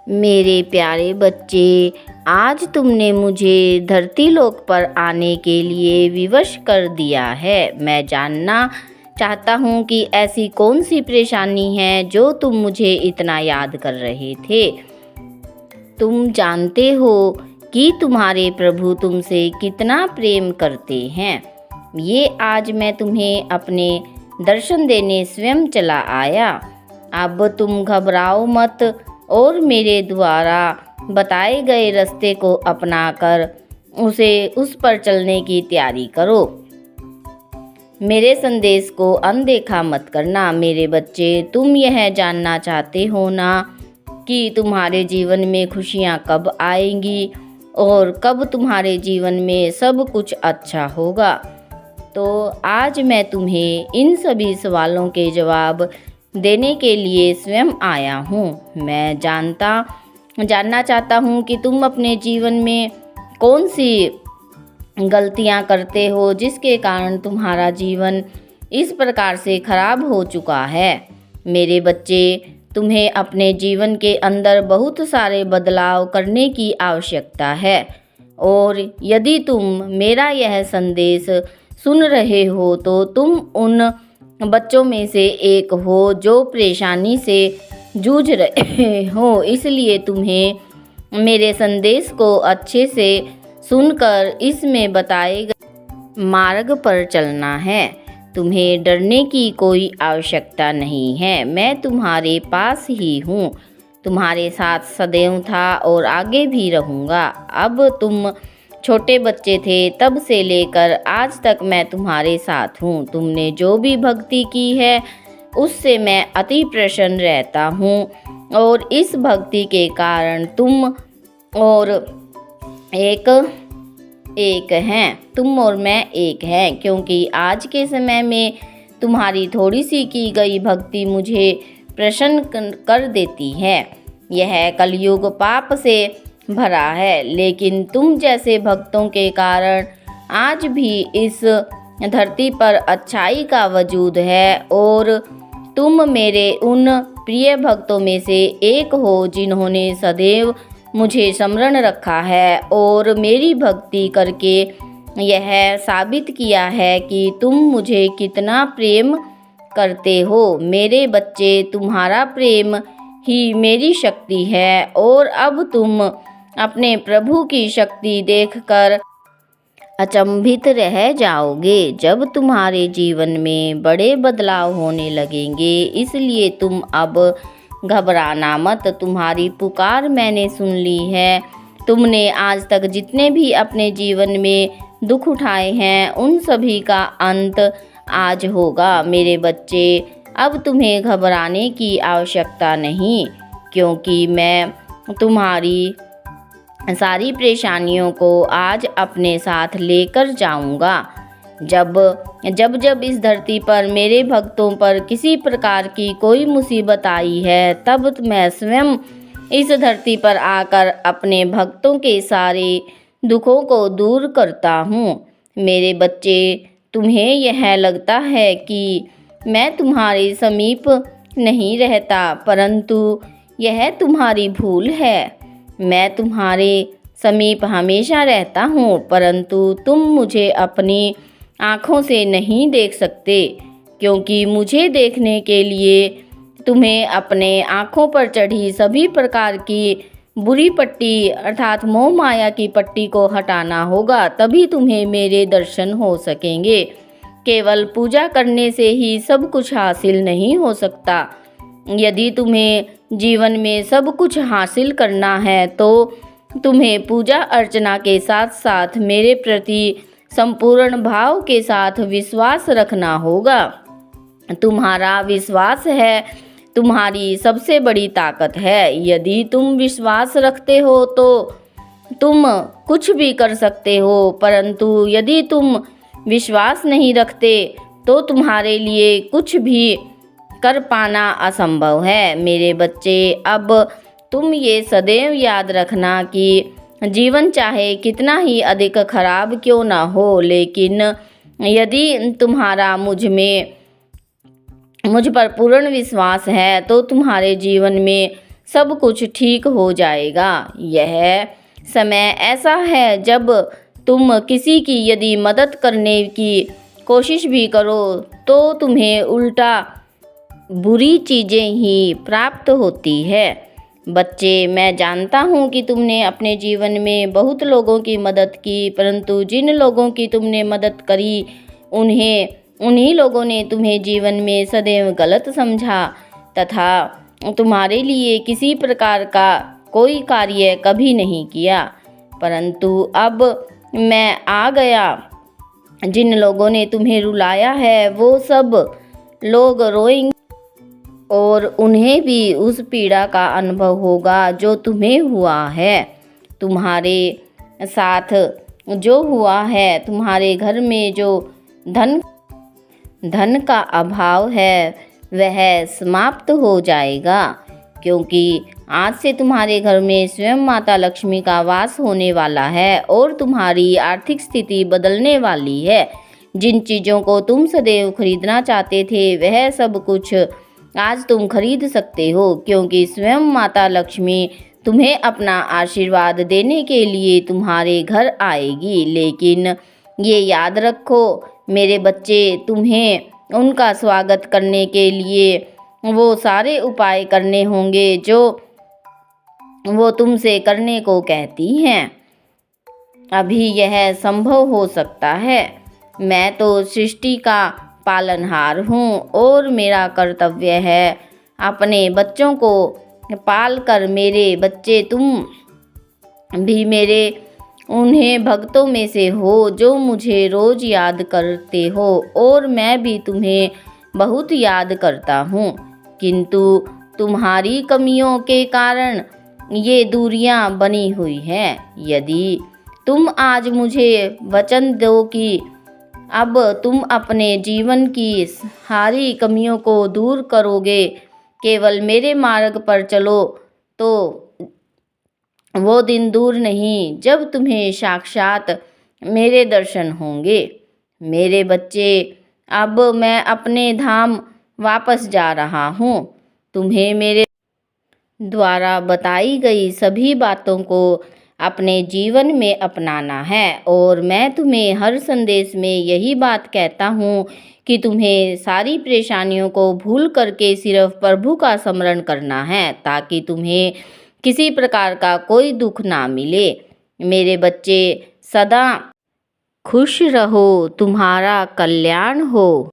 मेरे प्यारे बच्चे, आज तुमने मुझे धरती लोक पर आने के लिए विवश कर दिया है। मैं जानना चाहता हूँ कि ऐसी कौन सी परेशानी है जो तुम मुझे इतना याद कर रहे थे। तुम जानते हो कि तुम्हारे प्रभु तुमसे कितना प्रेम करते हैं। ये आज मैं तुम्हें अपने दर्शन देने स्वयं चला आया। अब तुम घबराओ मत और मेरे द्वारा बताए गए रास्ते को अपनाकर उस पर चलने की तैयारी करो। मेरे संदेश को अनदेखा मत करना। मेरे बच्चे, तुम यह जानना चाहते हो ना कि तुम्हारे जीवन में खुशियाँ कब आएंगी और कब तुम्हारे जीवन में सब कुछ अच्छा होगा। तो आज मैं तुम्हें इन सभी सवालों के जवाब देने के लिए स्वयं आया हूँ। मैं जानना चाहता हूँ कि तुम अपने जीवन में कौन सी गलतियाँ करते हो जिसके कारण तुम्हारा जीवन इस प्रकार से खराब हो चुका है। मेरे बच्चे, तुम्हें अपने जीवन के अंदर बहुत सारे बदलाव करने की आवश्यकता है और यदि तुम मेरा यह संदेश सुन रहे हो तो तुम उन बच्चों में से एक हो जो परेशानी से जूझ रहे हो। इसलिए तुम्हें मेरे संदेश को अच्छे से सुनकर इसमें बताए गए मार्ग पर चलना है। तुम्हें डरने की कोई आवश्यकता नहीं है। मैं तुम्हारे पास ही हूँ, तुम्हारे साथ सदैव था और आगे भी रहूँगा। अब तुम छोटे बच्चे थे तब से लेकर आज तक मैं तुम्हारे साथ हूँ। तुमने जो भी भक्ति की है उससे मैं अति प्रसन्न रहता हूँ और इस भक्ति के कारण तुम और मैं एक हैं, क्योंकि आज के समय में तुम्हारी थोड़ी सी की गई भक्ति मुझे प्रसन्न कर देती है। यह कलयुग पाप से भरा है, लेकिन तुम जैसे भक्तों के कारण आज भी इस धरती पर अच्छाई का वजूद है और तुम मेरे उन प्रिय भक्तों में से एक हो जिन्होंने सदैव मुझे स्मरण रखा है और मेरी भक्ति करके यह साबित किया है कि तुम मुझे कितना प्रेम करते हो। मेरे बच्चे, तुम्हारा प्रेम ही मेरी शक्ति है और अब तुम अपने प्रभु की शक्ति देखकर अचंभित रह जाओगे जब तुम्हारे जीवन में बड़े बदलाव होने लगेंगे। इसलिए तुम अब घबराना मत। तुम्हारी पुकार मैंने सुन ली है। तुमने आज तक जितने भी अपने जीवन में दुख उठाए हैं उन सभी का अंत आज होगा। मेरे बच्चे, अब तुम्हें घबराने की आवश्यकता नहीं, क्योंकि मैं तुम्हारी सारी परेशानियों को आज अपने साथ लेकर जाऊंगा। जब इस धरती पर मेरे भक्तों पर किसी प्रकार की कोई मुसीबत आई है तब मैं स्वयं इस धरती पर आकर अपने भक्तों के सारे दुखों को दूर करता हूँ। मेरे बच्चे, तुम्हें यह लगता है कि मैं तुम्हारे समीप नहीं रहता, परंतु यह तुम्हारी भूल है। मैं तुम्हारे समीप हमेशा रहता हूँ, परंतु तुम मुझे अपनी आँखों से नहीं देख सकते, क्योंकि मुझे देखने के लिए तुम्हें अपने आँखों पर चढ़ी सभी प्रकार की बुरी पट्टी अर्थात मोह माया की पट्टी को हटाना होगा, तभी तुम्हें मेरे दर्शन हो सकेंगे। केवल पूजा करने से ही सब कुछ हासिल नहीं हो सकता। यदि तुम्हें जीवन में सब कुछ हासिल करना है तो तुम्हें पूजा अर्चना के साथ साथ मेरे प्रति संपूर्ण भाव के साथ विश्वास रखना होगा। तुम्हारा विश्वास है तुम्हारी सबसे बड़ी ताकत है। यदि तुम विश्वास रखते हो तो तुम कुछ भी कर सकते हो, परंतु यदि तुम विश्वास नहीं रखते तो तुम्हारे लिए कुछ भी कर पाना असंभव है। मेरे बच्चे, अब तुम ये सदैव याद रखना कि जीवन चाहे कितना ही अधिक खराब क्यों ना हो, लेकिन यदि तुम्हारा मुझ पर पूर्ण विश्वास है तो तुम्हारे जीवन में सब कुछ ठीक हो जाएगा। यह समय ऐसा है जब तुम किसी की यदि मदद करने की कोशिश भी करो तो तुम्हें उल्टा बुरी चीज़ें ही प्राप्त होती है। बच्चे, मैं जानता हूँ कि तुमने अपने जीवन में बहुत लोगों की मदद की, परंतु जिन लोगों की तुमने मदद करी उन्हीं लोगों ने तुम्हें जीवन में सदैव गलत समझा तथा तुम्हारे लिए किसी प्रकार का कोई कार्य कभी नहीं किया। परंतु अब मैं आ गया। जिन लोगों ने तुम्हें रुलाया है वो सब लोग रोएंगे और उन्हें भी उस पीड़ा का अनुभव होगा जो तुम्हें हुआ है। तुम्हारे साथ जो हुआ है, तुम्हारे घर में जो धन का अभाव है वह समाप्त हो जाएगा, क्योंकि आज से तुम्हारे घर में स्वयं माता लक्ष्मी का वास होने वाला है और तुम्हारी आर्थिक स्थिति बदलने वाली है। जिन चीज़ों को तुम सदैव खरीदना चाहते थे वह सब कुछ आज तुम खरीद सकते हो, क्योंकि स्वयं माता लक्ष्मी तुम्हें अपना आशीर्वाद देने के लिए तुम्हारे घर आएगी। लेकिन ये याद रखो मेरे बच्चे, तुम्हें उनका स्वागत करने के लिए वो सारे उपाय करने होंगे जो वो तुमसे करने को कहती हैं। अभी यह संभव हो सकता है। मैं तो सृष्टि का पालनहार हूँ और मेरा कर्तव्य है अपने बच्चों को पाल कर मेरे बच्चे तुम भी मेरे उन्हें भक्तों में से हो जो मुझे रोज याद करते हो और मैं भी तुम्हें बहुत याद करता हूँ, किंतु तुम्हारी कमियों के कारण ये दूरियां बनी हुई हैं। यदि तुम आज मुझे वचन दो कि अब तुम अपने जीवन की सारी कमियों को दूर करोगे, केवल मेरे मार्ग पर चलो, तो वो दिन दूर नहीं जब तुम्हें साक्षात मेरे दर्शन होंगे। मेरे बच्चे, अब मैं अपने धाम वापस जा रहा हूँ। तुम्हें मेरे द्वारा बताई गई सभी बातों को अपने जीवन में अपनाना है और मैं तुम्हें हर संदेश में यही बात कहता हूँ कि तुम्हें सारी परेशानियों को भूल करके सिर्फ प्रभु का स्मरण करना है, ताकि तुम्हें किसी प्रकार का कोई दुख ना मिले। मेरे बच्चे, सदा खुश रहो, तुम्हारा कल्याण हो।